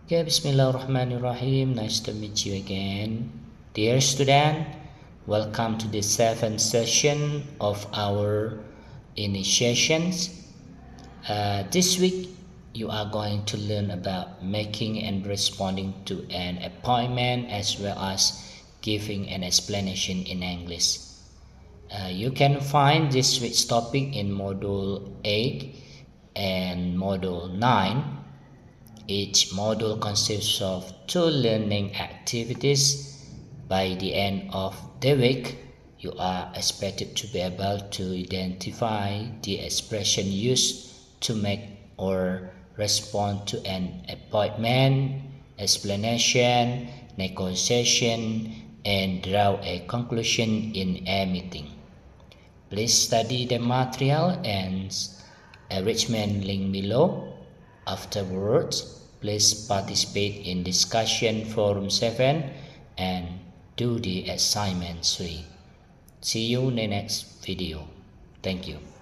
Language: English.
Okay, Bismillahirrahmanirrahim. Nice to meet you again. Dear student, welcome to the 7th session of our initiations. This week, you are going to learn about making and responding to an appointment as well as giving an explanation in English. You can find this week's topic in Module 8 and Module 9. Each module consists of 2 learning activities. By the end of the week, you are expected to be able to identify the expression used to make or respond to an appointment, explanation, negotiation, and draw a conclusion in a meeting. Please study the material and enrichment link below. Afterwards, please participate in discussion forum 7 and do the assignment 3. See you in the next video. Thank you.